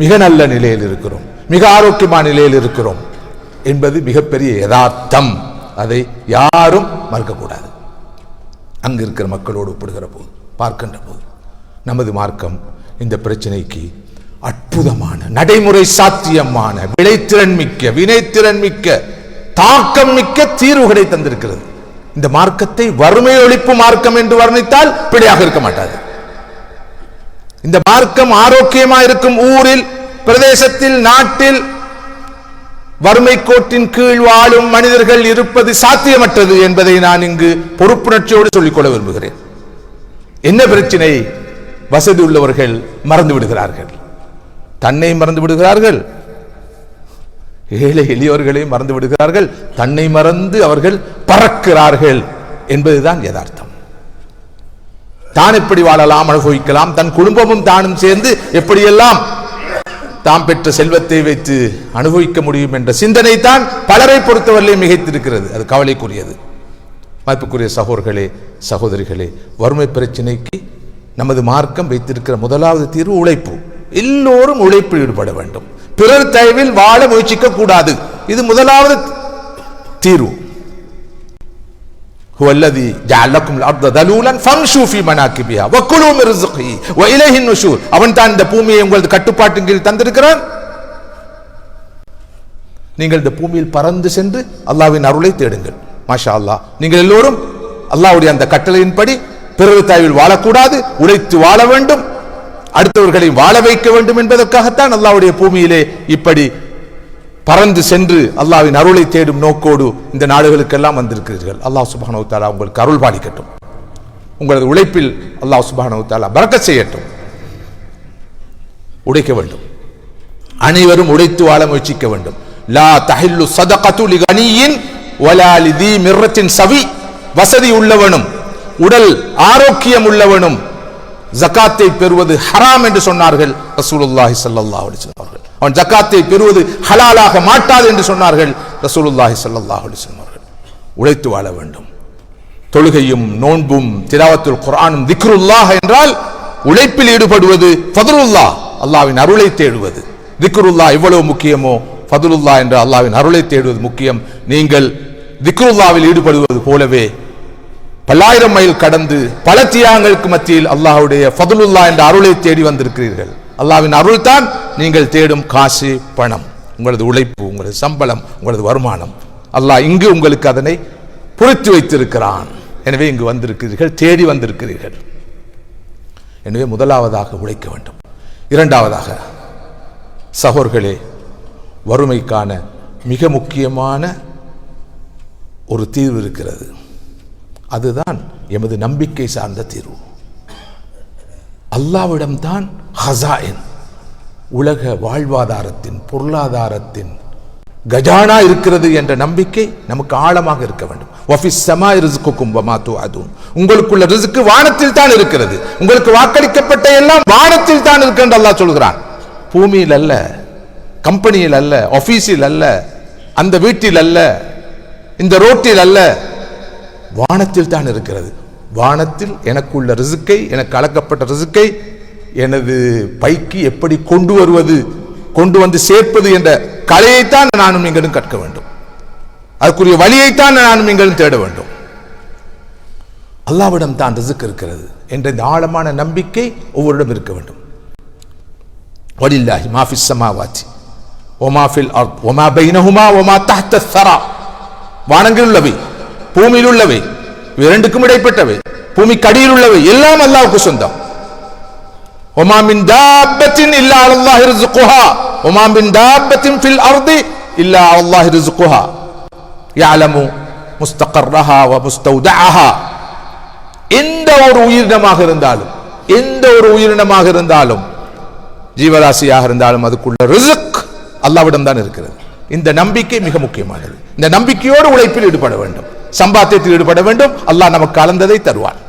மிக நல்ல நிலையில் இருக்கிறோம், மிக ஆரோக்கியமான நிலையில் இருக்கிறோம் என்பது மிகப்பெரிய யதார்த்தம். அதை யாரும் மறுக்கக்கூடாது. அங்கு இருக்கிற மக்களோடு ஒப்பிடுகிற போது, பார்க்கின்ற போது நமது மார்க்கம் இந்த பிரச்சனைக்கு அற்புதமான, நடைமுறை சாத்தியமான, விளைத்திறன் மிக்க, வினைத்திறன் மிக்க, தாக்கம் மிக்க தீர்வுகளை தந்திருக்கிறது. இந்த மார்க்கத்தை வறுமை ஒழிப்பு மார்க்கம் என்று வர்ணித்தால் பிழையாக இருக்க மாட்டாது. இந்த மார்க்கம் ஆரோக்கியமாக இருக்கும் ஊரில், பிரதேசத்தில், நாட்டில் வறுமை கோட்டின் கீழ் வாழும் மனிதர்கள் இருப்பது சாத்தியமற்றது என்பதை நான் இங்கு பொறுப்புணர்ச்சியோடு சொல்லிக்கொள்ள விரும்புகிறேன். என்ன பிரச்சனை? வசதி உள்ளவர்கள் மறந்து விடுகிறார்கள், தன்னை மறந்து விடுகிறார்கள், ஏழை எளியவர்களை மறந்து விடுகிறார்கள், தன்னை மறந்து அவர்கள் பறக்கிறார்கள் என்பதுதான் யதார்த்தம். தான் எப்படி வாழலாம், அனுபவிக்கலாம், தன் குடும்பமும் தானும் சேர்ந்து எப்படியெல்லாம் தாம் பெற்ற செல்வத்தை வைத்து அனுபவிக்க முடியும் என்ற சிந்தனை தான் பலரை பொறுத்தவரையிலே மிகைத்திருக்கிறது. அது கவலைக்குரியது. மதிப்புக்குரிய சகோதரர்களே, சகோதரிகளே, வறுமை பிரச்சனைக்கு நமது மார்க்கம் வைத்திருக்கிற முதலாவது தீர்வு உழைப்பு. எல்லோரும் உழைப்பில் ஈடுபட வேண்டும். பிறர் தயவில் வாழ முயற்சிக்க கூடாது. இது முதலாவது தீர்வு. ஹுவல்லதி ஜஅலக்கும் அல்-அர்த தலூலன் ஃபம்ஷூ ஃபீ மனாகிபிஹா வகுலூ மின் ரிஸ்கிஹி வ இலைஹி நுஷூர். அவன் தான் இந்த பூமியை உங்களது கட்டுப்பாட்டின் கீழ் தந்திருக்கிறான். நீங்கள் இந்த பூமியில் பறந்து சென்று அல்லாஹ்வின் அருளை தேடுங்கள். மாஷா அல்லாஹ், நீங்கள் எல்லோரும் அல்லாஹ்வுடைய அந்த கட்டளையின்படி பிறகு தாய்வில் வாழக்கூடாது, உழைத்து வாழ வேண்டும், அடுத்தவர்களை வாழ வைக்க வேண்டும் என்பதற்காகத்தான் அல்லாஹ்வுடைய பூமியிலே இப்படி பறந்து சென்று அல்லாஹ்வின் அருளை தேடும் நோக்கோடு இந்த நாடுகளுக்கெல்லாம் வந்திருக்கிறீர்கள். அல்லாஹ் சுப்ஹானஹு வ தஆலா உங்களுக்கு அருள் பாலிக்கட்டும். உங்களது உழைப்பில் அல்லாஹ் சுப்ஹானஹு வ தஆலா பரக்கத் செய்யட்டும். உழைக்க வேண்டும், அனைவரும் உழைத்து வாழ முயற்சிக்க வேண்டும். லா தஹில்லு ஸதகத்து லிகனியின் வலா லிதி மிர்ரத்தின் சவி. வசதி உள்ளவனும் உடல் ஆரோக்கியம் உள்ளவனும் ஜகாத்தை பெறுவது ஹராம் என்று சொன்னார்கள் ரசூலுல்லாஹி ஸல்லல்லாஹு அலைஹி வஸல்லம் அவர்கள். அவன் ஜகாத்தை பெறுவது ஹலாலாக மாட்டாது என்று சொன்னார்கள் ரசூலுல்லாஹி ஸல்லல்லாஹு அலைஹி வஸல்லம் அவர்கள். உழைத்து வாழ வேண்டும். தொழுகையும் நோன்பும் திலாவத்துல் குர்ஆனும் திக்ருல்லாஹ் என்றால் உழைப்பில் ஈடுபடுவது, ஃபதுலுல்லாஹ் அல்லாஹ்வின் அருளை தேடுவது. திக்ருல்லாஹ் எவ்வளவு முக்கியமோ ஃபதுலுல்லாஹ் என்ற அல்லாஹ்வின் அருளை தேடுவது முக்கியம். நீங்கள் திக்ருல்லாஹ்வில் ஈடுபடுவது போலவே பல்லாயிரம் மைல் கடந்து பல தியாகங்களுக்கு மத்தியில் அல்லாஹ்வுடைய ஃபதுலுல்லாஹ் என்ற அருளை தேடி வந்திருக்கிறீர்கள். அல்லாஹ்வின் அருள் தான் நீங்கள் தேடும் காசு, பணம், உங்களது உழைப்பு, உங்களது சம்பளம், உங்களது வருமானம். அல்லாஹ் இங்கு உங்களுக்கு அதனை பொருத்தி வைத்திருக்கிறான். எனவே இங்கு வந்திருக்கிறீர்கள், தேடி வந்திருக்கிறீர்கள். எனவே முதலாவதாக உழைக்க வேண்டும். இரண்டாவதாக சகோதரர்களே, வறுமைக்கான மிக முக்கியமான ஒரு தீர்வு இருக்கிறது. அதுதான் எமது நம்பிக்கை சார்ந்த தீர்வு. அல்லாஹ்விடம்தான் ஹஸாயின், உலக வாழ்வாதாரத்தின் பொருளாதாரத்தின் கஜானா இருக்கிறது என்ற நம்பிக்கை நமக்கு ஆழமாக இருக்க வேண்டும். வஃபிஸ் ஸமாஇ ரிஸ்குக்கும் வமா துஅதுன். உங்களுக்குள்ள ரிஸ்க் வானத்தில் தான் இருக்கிறது. உங்களுக்கு வாக்களிக்கப்பட்ட எல்லாம் வானத்தில் தான் இருக்கிறது என்று அல்லாஹ் சொல்கிறான். பூமியில் அல்ல, கம்பெனியில் அல்ல, ஆபீஸில் அல்ல, அந்த வீட்டில் அல்ல, இந்த ரோட்டில் அல்ல, வானத்தில் தான் இருக்கிறது. வானத்தில் எனக்குள்ள ரிஸ்கை, எனக்கு அளக்கப்பட்ட ரிஸ்கை எனது பைக்கு எப்படி கொண்டு வருவது, கொண்டு வந்து சேர்ப்பது என்ற கலையைத்தான் நானும் நீங்களும் கற்க வேண்டும். அதற்குரிய வழியைத்தான் நானும் நீங்களும் தேட வேண்டும். அல்லாஹ்விடம் தான் ரிஸ்க் இருக்கிறது என்ற இந்த ஆழமான நம்பிக்கை ஒவ்வொருடம் இருக்க வேண்டும். வலில்லாஹி மா ஃபிஸ் ஸமாவாத்தி வமா ஃபில் அர்த் வமா பைனஹுமா வமா தஹ்த ஸரா. வானங்களில் உள்ளவை, பூமியில் உள்ளவை, இரண்டுக்கும் இடைப்பட்டவை, பூமிக்கு அடியில் உள்ளவை எல்லாம் அல்லாஹ்வுக்கு சொந்தம். வமா மின் தாப்பத்தின் இல்லா அலல்லாஹி ரிஸ்குஹா வமா மின் தாப்பத்தின் ஃபில் அர்தி இல்லா அலல்லாஹி ரிஸ்குஹா யஅலமு முஸ்தகர்ரஹா வ முஸ்தௌதஅஹா. எந்த ஒரு உயிரினமாக இருந்தாலும், எந்த ஒரு உயிரினமாக இருந்தாலும், ஜீவராசியாக இருந்தாலும் அதுக்குள்ள ரிஸ்க் அல்லாஹ்விடம் தான் இருக்கிறது. இந்த நம்பிக்கை மிக முக்கியமானது. இந்த நம்பிக்கையோடு உழைப்பில் ஈடுபட வேண்டும், சம்பாத்தியத்தில் ஈடுபட வேண்டும். அல்லாஹ் நமக்கு அளந்ததை தருவான்.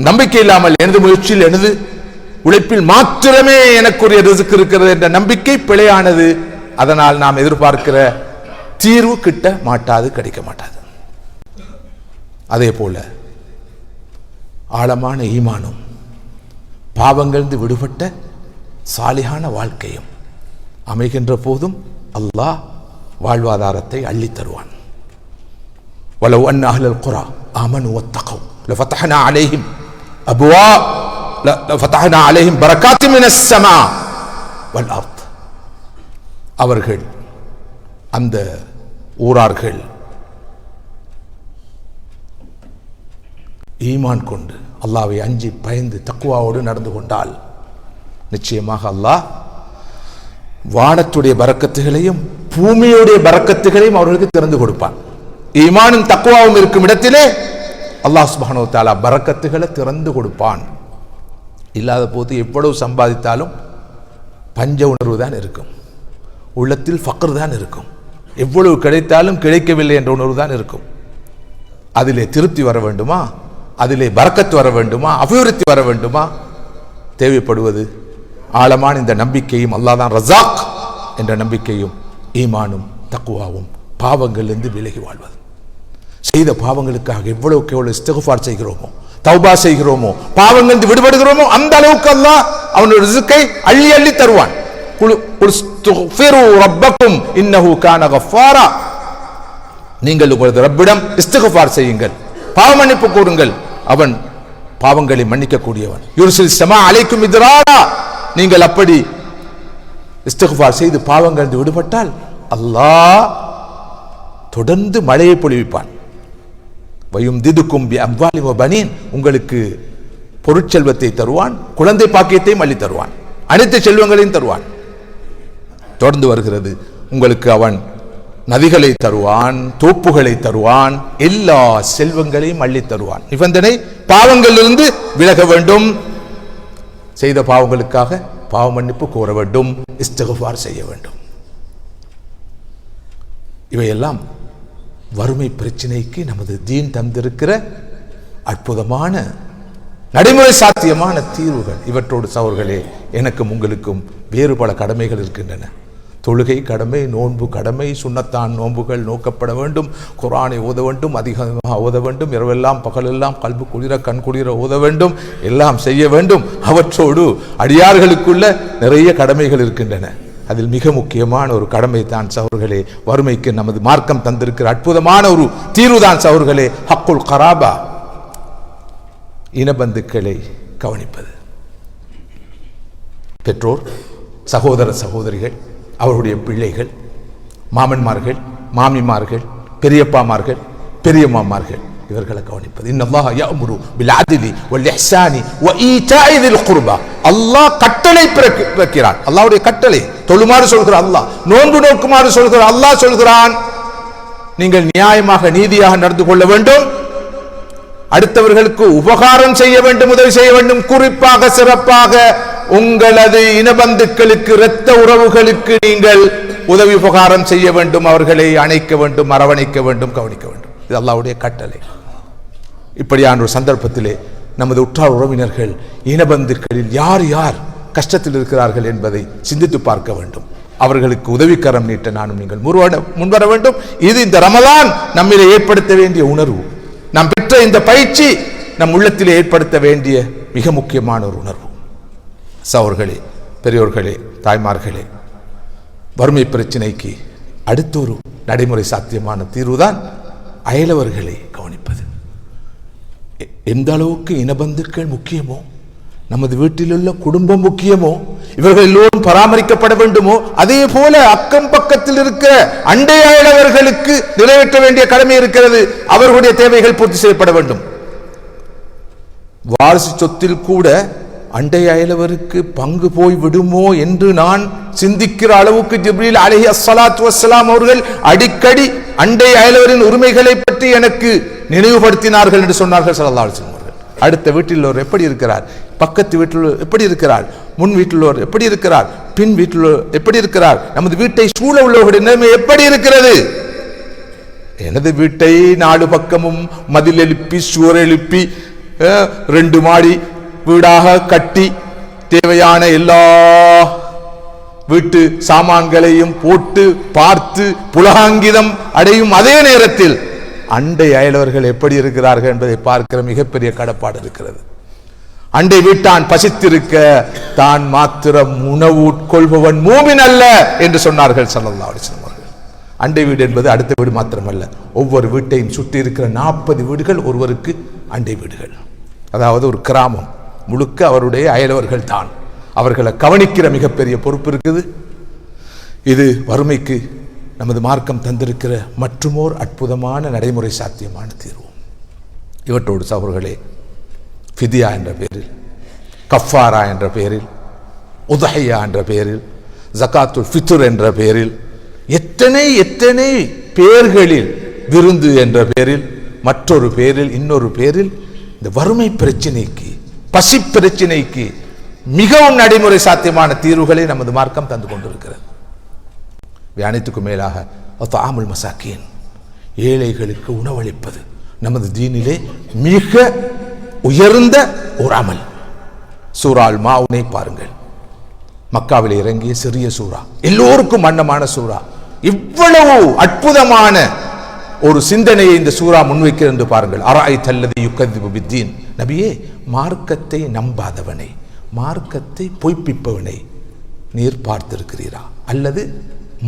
நம்பிக்கை இல்லாமல் எனது முயற்சியில், எனது உழைப்பில் மாத்திரமே எனக்குரிய ரிஸ்க் இருக்கிறது என்ற நம்பிக்கை பிழையானது. அதனால் நாம் எதிர்பார்க்கிற தீர்வு கிட்ட மாட்டாது, கிடைக்க மாட்டாது. அதே போல ஆழமான ஈமானும் பாவங்களிலிருந்து விடுபட்ட சாலிகான வாழ்க்கையும் அமைகின்ற போதும் அல்லாஹ் வாழ்வாதாரத்தை அள்ளி தருவான். வலவ் அன்ன அஹ்லல் குரா ஆமனு வத்தகவ் லஃபதஹ்னா அலைஹிம் அப்வாப் லஃபதஹ்னா அலைஹிம் பரகாத்தின் மினஸ் ஸமா வல் அர்த். அவர்கள், அந்த ஊரார்கள் ஈமான் கொண்டு அல்லாஹ்வை அஞ்சி பயந்து தக்வாவோடு நடந்து கொண்டால் நிச்சயமாக அல்லாஹ் வானத்துடைய பரக்கத்துகளையும் பூமியுடைய பரக்கத்துகளையும் அவர்களுக்கு திறந்து கொடுப்பான். ஈமானும் தக்வாவும் இருக்கும் இடத்திலே அல்லாஹ் சுப்ஹானஹு வ தஆலா பரக்கத்துகளை திறந்து கொடுப்பான். இல்லாத போது எவ்வளவு சம்பாதித்தாலும் பஞ்ச உணர்வு தான் இருக்கும், உள்ளத்தில் ஃபக்ர் தான் இருக்கும். எவ்வளவு கிடைத்தாலும் கிடைக்கவில்லை என்ற உணர்வு தான் இருக்கும். அதிலே திருப்தி வர வேண்டுமா, அதிலே பரக்கத்து வர வேண்டுமா, அபிவிருத்தி வர வேண்டுமா? தேவைப்படுவது ஆழமான இந்த நம்பிக்கையும், அல்லாஹ் தான் ரஸாக் என்ற நம்பிக்கையும், ஈமானும் தக்வாவும், பாவங்களிலிருந்து விலகி வாழ்வது. செய்த பாவங்களுக்காக எவ்வளவுக்கு எவ்வளவு இஸ்திக்ஃபார் செய்கிறோமோ, தௌபா செய்கிறோமோ, பாவங்களிலிருந்து விடுபடுகிறோமோ, அந்த அளவுக்கு அல்லாஹ் அவனுடைய ரிஸ்கை அள்ளி அள்ளி தருவான். ரப்பக்கும் இன்னஹு கான கஃபாரா. நீங்கள் உங்களது ரப்பிடம் இஸ்திக்ஃபார் செய்யுங்கள், பாவ மன்னிப்பு கோருங்கள், அவன் பாவங்களை மன்னிக்க கூடியவன். யுர்சில் ஸமா அலைக்கும் மித்ராரா. நீங்கள் அப்படி இஸ்திக்ஃபார் செய்து பாவங்களிலிருந்து விடுபட்டால் அல்லாஹ் தொடர்ந்து மழையை பொழிவிப்பான். வயும்திதுக்கும் பிஅம்வாலி வபனீன், உங்களுக்கு பொருட்செல்வத்தை தருவான், குழந்தை பாக்கியத்தையும் அள்ளி தருவான், அனைத்து செல்வங்களையும் தருவான். தொடர்ந்து வருகிறது, உங்களுக்கு அவன் நதிகளை தருவான், தோப்புகளை தருவான், எல்லா செல்வங்களையும் அள்ளி தருவான். நிபந்தனை, பாவங்களிலிருந்து விலக வேண்டும், செய்த பாவங்களுக்காக பாவ மன்னிப்பு கோர வேண்டும், இஸ்திக்ஃபார் செய்ய வேண்டும். இவையெல்லாம் வறுமை பிரச்சனைக்கு நமது தீன் தந்திருக்கிற அற்புதமான நடைமுறை சாத்தியமான தீர்வுகள். இவற்றோடு சகோதரர்களே, எனக்கும் உங்களுக்கும் வேறு பல கடமைகள் இருக்கின்றன. தொழுகை கடமை, நோன்பு கடமை, சுன்னத்தான் நோன்புகள் நோக்கப்பட வேண்டும், குர்ஆனை ஓத வேண்டும், அதிகமாக ஓத வேண்டும், இரவெல்லாம் பகலெல்லாம் கல்பு குளிர கண் குளிர ஓத வேண்டும், எல்லாம் செய்ய வேண்டும். அவற்றோடு அடியார்களுக்குள்ள நிறைய கடமைகள் இருக்கின்றன. அதில் மிக முக்கியமான ஒரு கடமை தான் சகோதரர்களே, வறுமைக்கு நமது மார்க்கம் தந்திருக்கிற அற்புதமான ஒரு தீர்வு தான் சகோதரர்களே, ஹக்குல் கராபா, இனபந்துக்களை கவனிப்பது. பெற்றோர், சகோதர சகோதரிகள், அவருடைய பிள்ளைகள், மாமன்மார்கள், மாமிமார்கள், பெரியப்பாமார்கள், பெரியம்மாமார்கள், இவர்களை கவனிப்பது. இன்னல்லாஹ யஅமுரு பில் அத்லி வல் இஹ்சானி வ ஈதாஇ தில் குர்பா. அல்லாஹ் கட்டளை பிறக்கிறான். அல்லாஹ்வுடைய கட்டளை. தொழுமாறு சொல்கிறான் அல்லாஹ், நோன்பு நோக்குமாறு சொல்கிறான் அல்லாஹ். சொல்கிறான், நீங்கள் நியாயமாக நீதியாக நடந்து கொள்ள வேண்டும், அடுத்தவர்களுக்கு உபகாரம் செய்ய வேண்டும், உதவி செய்ய வேண்டும். குறிப்பாக சிறப்பாக உங்களது இனபந்துக்களுக்கு, இரத்த உறவுகளுக்கு நீங்கள் உதவி உபகாரம் செய்ய வேண்டும், அவர்களை அணைக்க வேண்டும், அரவணைக்க வேண்டும், கவனிக்க வேண்டும். இது அல்லாஹ்வுடைய கட்டளை. இப்படியான ஒரு சந்தர்ப்பத்திலே நமது உற்றார் உறவினர்கள், இனபந்துக்களில் யார் யார் கஷ்டத்தில் இருக்கிறார்கள் என்பதை சிந்தித்து பார்க்க வேண்டும். அவர்களுக்கு உதவிக்கரம் நீட்ட நானும் நீங்கள் முன்வர வேண்டும். இது இந்த ரமலான் நம்மிலே ஏற்படுத்த வேண்டிய உணர்வு, நாம் பெற்ற இந்த பயிற்சி நம் உள்ளத்திலே ஏற்படுத்த வேண்டிய மிக முக்கியமான ஒரு உணர்வு. சகோதரர்களே, பெரியோர்களே, தாய்மார்களே, வறுமை பிரச்சனைக்கு அடுத்த ஒரு நடைமுறை சாத்தியமான தீர்வுதான் அயலவர்களை கவனிப்பது. எந்த அளவுக்கு இனபந்துக்கள் முக்கியமோ, நமது வீட்டில் உள்ள குடும்பம் முக்கியமோ, இவர்கள் எல்லோரும் பராமரிக்கப்பட வேண்டுமோ, அதே போல அக்கம் பக்கத்தில் இருக்கிற அண்டை அயலவர்களுக்கு நிறைவேற்ற வேண்டிய கடமை இருக்கிறது. அவர்களுடைய தேவைகள் பூர்த்தி செய்யப்பட வேண்டும். வாரிசு சொத்தில் கூட அண்டை அயலவருக்கு பங்கு போய் விடுமோ என்று நான் சிந்திக்கிற அளவுக்கு ஜிப்ரீல் அலைஹி ஸலாத்து வஸ்ஸலாம் அவர்கள் அடிக்கடி அண்டை அயலவரின் உரிமைகளை பற்றி எனக்கு நினைவுபடுத்தினார்கள் என்று சொன்னார்கள் ஸல்லல்லாஹு அலைஹி வஸல்லம் அவர்கள். அடுத்த வீட்டில் உள்ளவர் எப்படி இருக்கிறார், பக்கத்து வீட்டில் எப்படி இருக்கிறார், முன் வீட்டில் உள்ளவர் எப்படி இருக்கிறார், பின் வீட்டில் எப்படி இருக்கிறார், நமது வீட்டை சூழ உள்ளவர்களுடைய நிலைமை எப்படி இருக்கிறது. எனது வீட்டை நாலு பக்கமும் மதில் எழுப்பி சுவர் எழுப்பி 2 மாடி வீடாக கட்டி தேவையான எல்லா வீட்டு சாமான்களையும் போட்டு பார்த்து புலகாங்கிதம் அடையும் அதே நேரத்தில் அண்டை அயலவர்கள் எப்படி இருக்கிறார்கள் என்பதை பார்க்கிற மிகப்பெரிய கடப்பாடு இருக்கிறது. அண்டை வீட்டான் பசித்திருக்க தான் மாத்திரம் உணவு உட்கொள்பவன் மூமின் அல்ல என்று சொன்னார்கள் ஸல்லல்லாஹு அலைஹி வஸல்லம் அவர்கள். அண்டை வீடு என்பது அடுத்த வீடு மாத்திரமல்ல, ஒவ்வொரு வீட்டையும் சுற்றி இருக்கிற 40 வீடுகள் ஒருவருக்கு அண்டை வீடுகள். அதாவது ஒரு கிராமம் முழுக்க அவருடைய அயலவர்கள் தான். அவர்களை கவனிக்கிற மிகப்பெரிய பொறுப்பு இருக்குது. இது வறுமைக்கு நமது மார்க்கம் தந்திருக்கிற மற்றுமோர் அற்புதமான நடைமுறை சாத்தியமான தீர்வு. இவற்றோடு சகோதரர்களே, ஃபிதியா என்ற பெயரில், கஃபாரா என்ற பெயரில், உதஹியா என்ற பெயரில், ஜகாத்துல் ஃபித்ர் என்ற பெயரில், எத்தனை எத்தனை பெயர்களில், விருந்து என்ற பெயரில், மற்றொரு பெயரில், இன்னொரு பெயரில் இந்த வறுமை பிரச்சனைக்கு, பசி பிரச்சனைக்கு மிகவும் நடைமுறை சாத்தியமான தீர்வுகளை நமது மார்க்கம் தந்து கொண்டிருக்கிறது. அனைத்துக்கும் மேலாக தஆமுல் மசாக்கீன், ஏழைகளுக்கு உணவளிப்பது நமது தீனிலே மிக உயர்ந்த ஒரு அமல். சூரா அல் மாவுனை பாருங்கள், மக்காவில் இறங்கிய சிறிய சூரா, எல்லோருக்கும் அன்னமான சூரா. இவ்வளவு அற்புதமான ஒரு சிந்தனையை இந்த சூரா முன்வைக்கிறது என்று பாருங்கள். அரஐத்தல்லதி யுகذிபு பித்தீன், நபியே, மார்க்கத்தை நம்பாதவனை, மார்க்கத்தை பொய்ப்பிப்பவனை நீர் பார்த்திருக்கிறீரா? அல்லது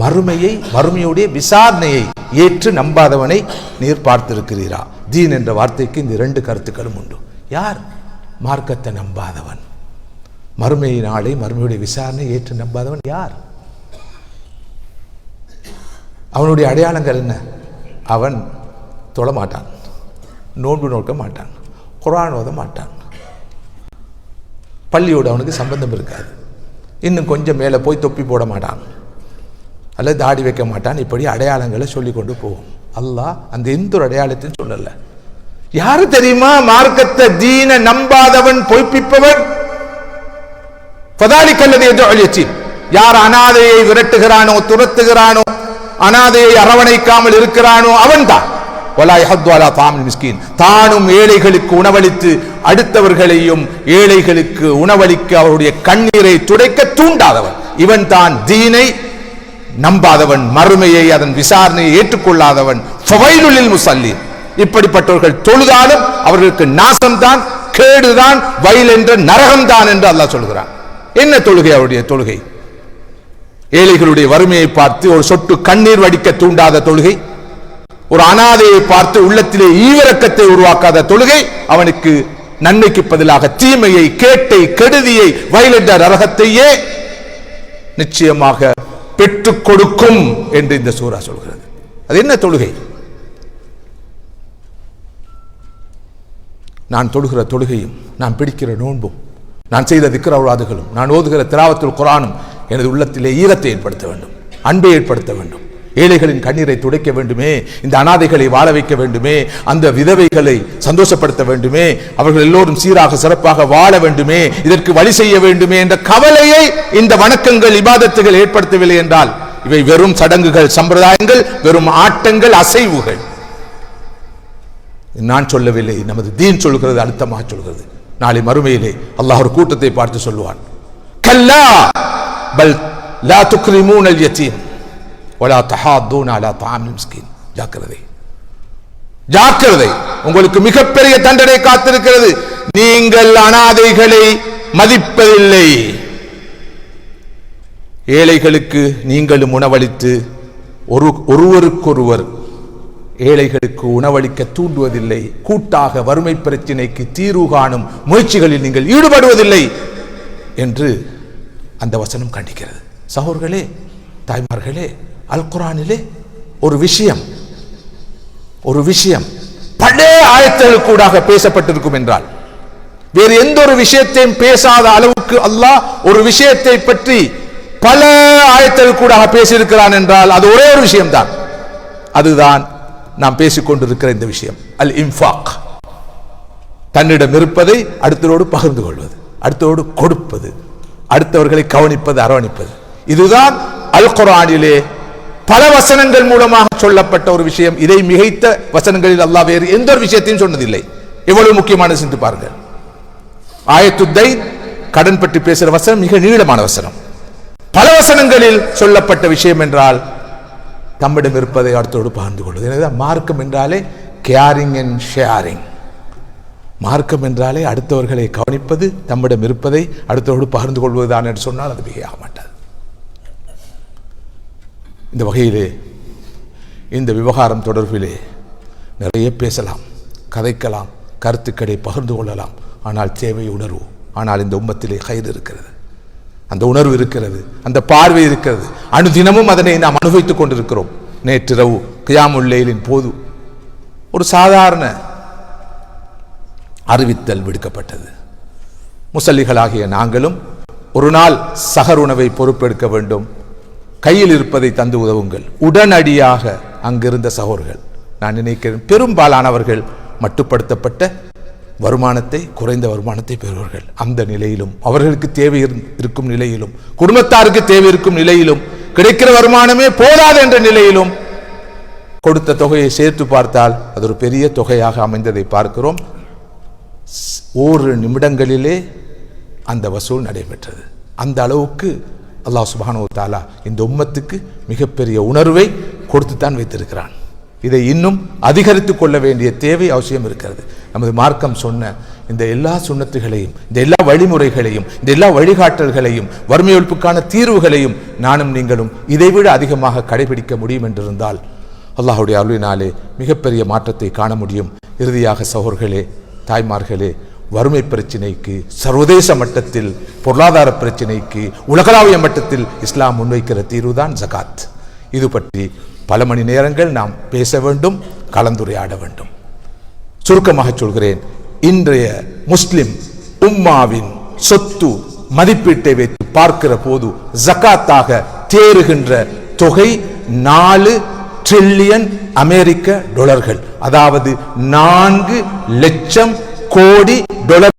மறுமையுடைய விசாரணையை ஏற்று நம்பாதவனை நீர் பார்த்திருக்கிறீரா? தீன் என்ற வார்த்தைக்கு இந்த 2 கருத்துக்களும் உண்டு. யார் மார்க்கத்தை நம்பாதவன்? மறுமையை நாளை, மறுமையுடைய விசாரணை ஏற்று நம்பாதவன் யார்? அவனுடைய அடையாளங்கள் என்ன? அவன் தொழ மாட்டான், நோன்பு நோக்க மாட்டான், குர்ஆன் ஓத மாட்டான், பள்ளியோடு அவனுக்கு சம்பந்தம் இருக்காது, இன்னும் கொஞ்சம் மேலே போய் தொப்பி போட மாட்டான் அல்லது தாடி வைக்க மாட்டான். இப்படி அடையாளங்களை சொல்லி கொண்டு போகும். அல்லாஹ் அந்த எந்த ஒரு அடையாளத்தையும் சொல்லல. யாரு தெரியுமா? மார்க்கத்தை தீன நம்பாதவன், பொய்ப்பிப்பவன். யார் அனாதையை விரட்டுகிறானோ, துரத்துகிறானோ, அனாதையை அரவணைக்காமல் இருக்கிறானோ அவன் தான். தானும் ஏழைகளுக்கு உணவளித்து அடுத்தவர்களையும் ஏழைகளுக்கு உணவளிக்க அவருடைய கண்ணீரை துடைக்க தூண்டாதவன் இவன் தான். தீனை நம்பாதவன், மறுமையை அதன் விசாரணையை ஏற்றுக்கொள்ளாதவன். முஸல்லீன், இப்படிப்பட்டவர்கள் தொழுதாலும் அவர்களுக்கு நாசம்தான், கேடுதான், வயல் என்ற நரகம்தான் என்று அல்லாஹ் சொல்கிறான். என்ன தொழுகை அவருடைய தொழுகை? ஏழைகளுடைய வறுமையை பார்த்து ஒரு சொட்டு கண்ணீர் வடிக்க தூண்டாத தொழுகை, ஒரு அனாதையை பார்த்து உள்ளத்திலே ஈவிரக்கத்தை உருவாக்காத தொழுகை, அவனுக்கு நன்மைக்கு பதிலாக தீமையை, கேட்டை, கெடுதியை, வயல் என்ற நரகத்தையே நிச்சயமாக பெற்றுக் கொடுக்கும் என்று இந்த சூரா சொல்கிறது. அது என்ன தொழுகை? நான் தொழுகிற தொழுகையும், நான் பிடிக்கிற நோன்பும், நான் செய்த திக்ர் அவுராதுகளும், நான் ஓதுகிற திலாவத்துல் குர்ஆனும் எனது உள்ளத்திலே ஈரத்தை ஏற்படுத்த வேண்டும், அன்பை ஏற்படுத்த வேண்டும், ஏழைகளின் கண்ணீரை துடைக்க வேண்டுமே, இந்த அனாதைகளை வாழ வைக்க வேண்டுமே, அந்த விதவைகளை சந்தோஷப்படுத்த வேண்டுமே, அவர்கள் எல்லோரும் சீராக சிறப்பாக வாழ வேண்டுமே, இதற்கு வழி செய்ய வேண்டுமே என்ற கவலையை இந்த வணக்கங்கள், இபாதத்துகள் ஏற்படுத்தவில்லை என்றால் இவை வெறும் சடங்குகள், சம்பிரதாயங்கள், வெறும் ஆட்டங்கள், அசைவுகள். நான் சொல்லவில்லை, நமது தீன் சொல்கிறது, அழுத்தமாக சொல்கிறது. நாளை மறுமையிலே அல்லாஹ் ஒரு கூட்டத்தை பார்த்து சொல்லுவான், கல்லா பல் லா துக்ரிமூனல் யதீம் வலா தஹாதுன அலா தஆமில் மிஸ்கீன். ஜாக்கிரதை, ஜாக்கிரதை, உங்களுக்கு மிகப்பெரிய தண்டனை காத்திருக்கிறது. நீங்கள் அனாதைகளை மதிப்பதில்லை, ஏழைகளுக்கு நீங்களும் உணவளித்து ஒருவருக்கொருவர் ஏழைகளுக்கு உணவளிக்க தூண்டுவதில்லை, கூட்டாக வறுமை பிரச்சினைக்கு தீர்வு காணும் முயற்சிகளில் நீங்கள் ஈடுபடுவதில்லை என்று அந்த வசனம் கண்டிக்கிறது. சகோதரர்களே, தாய்மார்களே, அல் குர்ஆனிலே ஒரு விஷயம் பல ஆயத்துகள் கூடாக பேசப்பட்டிருக்கும் என்றால், வேறு எந்த ஒரு விஷயத்தையும் பேசாத அளவுக்கு அல்லாஹ் ஒரு விஷயத்தை பற்றி பல ஆயத்துகள் கூடாக பேசியிருக்கிறான் என்றால் அது ஒரே ஒரு விஷயம்தான். அதுதான் நாம் பேசிக்கொண்டிருக்கிற இந்த விஷயம், அல் இன்ஃபாக். தன்னிடம் இருப்பதை அடுத்தவரோடு பகிர்ந்து கொள்வது, அடுத்தவரோடு கொடுப்பது, அடுத்தவர்களை கவனிப்பது, அரவணைப்பது. இதுதான் அல் குர்ஆனிலே பல வசனங்கள் மூலமாக சொல்லப்பட்ட ஒரு விஷயம். இதை மிகைத்த வசனங்களில் அல்லாஹ் வேறு எந்த ஒரு விஷயத்தையும் சொன்னதில்லை. எவ்வளவு முக்கியமான சிந்து பாருங்கள். ஆயத்துத்தைன், கடன் பற்றி பேசுகிற வசனம் மிக நீளமான வசனம். பல வசனங்களில் சொல்லப்பட்ட விஷயம் என்றால் தம்மிடம் இருப்பதை அடுத்தோடு பகிர்ந்து கொள்வது. எனவேதான் மார்க்கம் என்றாலே கேரிங் அண்ட் ஷேரிங். மார்க்கம் என்றாலே அடுத்தவர்களை கவனிப்பது, தம்மிடம் இருப்பதை அடுத்தவரோடு பகிர்ந்து கொள்வதுதான் என்று சொன்னால் அது மிகையாக மாட்டாது. இந்த வகையிலே இந்த விவகாரம் தொடர்பிலே நிறைய பேசலாம், கதைக்கலாம், கருத்துக்களை பகிர்ந்து கொள்ளலாம். ஆனால் தேவை உணர்வு. ஆனால் இந்த உம்மத்திலே கயிறு இருக்கிறது, அந்த உணர்வு இருக்கிறது, அந்த பார்வை இருக்கிறது. அனுதினமும் அதனை நாம் அனுபவித்துக் கொண்டிருக்கிறோம். நேற்றிரவு கியாமுல் லைலின் போது ஒரு சாதாரண அறிவித்தல் விடுக்கப்பட்டது. முசல்லிகளாகிய நாங்களும் ஒரு நாள் சஹர் உணவை பொறுப்பெடுக்க வேண்டும், கையில் இருப்பதை தந்து உதவுங்கள். உடனடியாக அங்கிருந்த சகோதரர்கள், நான் நினைக்கிறேன் பெரும்பாலானவர்கள் மட்டுப்படுத்தப்பட்ட வருமானத்தை, குறைந்த வருமானத்தை பெறுவார்கள். அந்த நிலையிலும், அவர்களுக்கு தேவை இருக்கும் நிலையிலும், குடும்பத்தாருக்கு தேவை இருக்கும் நிலையிலும், கிடைக்கிற வருமானமே போதாது என்ற நிலையிலும் கொடுத்த தொகையை சேர்த்து பார்த்தால் அது ஒரு பெரிய தொகையாக அமைந்ததை பார்க்கிறோம். ஓரிரு நிமிடங்களிலே அந்த வசூல் நடைபெற்றது. அந்த அளவுக்கு அல்லாஹ் சுப்ஹானஹு வ தஆலா இந்த உம்மத்துக்கு மிகப்பெரிய உணர்வை கொடுத்துத்தான் வைத்திருக்கிறான். இதை இன்னும் அதிகரித்துக் கொள்ள வேண்டிய தேவை அவசியம் இருக்கிறது. நமது மார்க்கம் சொன்ன இந்த எல்லா சுன்னத்துகளையும், இந்த எல்லா வழிமுறைகளையும், இந்த எல்லா வழிகாட்டல்களையும், வறுமை ஒழிப்புக்கான தீர்வுகளையும் நானும் நீங்களும் இதைவிட அதிகமாக கடைபிடிக்க முடியும் என்றிருந்தால் அல்லாஹ்வுடைய அருளினாலே மிகப்பெரிய மாற்றத்தை காண முடியும். இறுதியாக சகோதரர்களே, தாய்மார்களே, வறுமை பிரச்சினைக்கு, சர்வதேச மட்டத்தில் பொருளாதார பிரச்சினைக்கு, உலகளாவிய மட்டத்தில் இஸ்லாம் முன்வைக்கிற தீர்வுதான் ஜகாத். இது பற்றி பல மணி நேரங்கள் நாம் பேச வேண்டும், கலந்துரையாட வேண்டும். சுருக்கமாக சொல்கிறேன், இன்றைய முஸ்லிம் உம்மாவின் சொத்து மதிப்பீட்டை வைத்து பார்க்கிற போது ஜகாத்தாக தேறுகின்ற தொகை 4 டிரில்லியன் அமெரிக்க டாலர்கள், அதாவது 4 லட்சம் கோடி டாலர்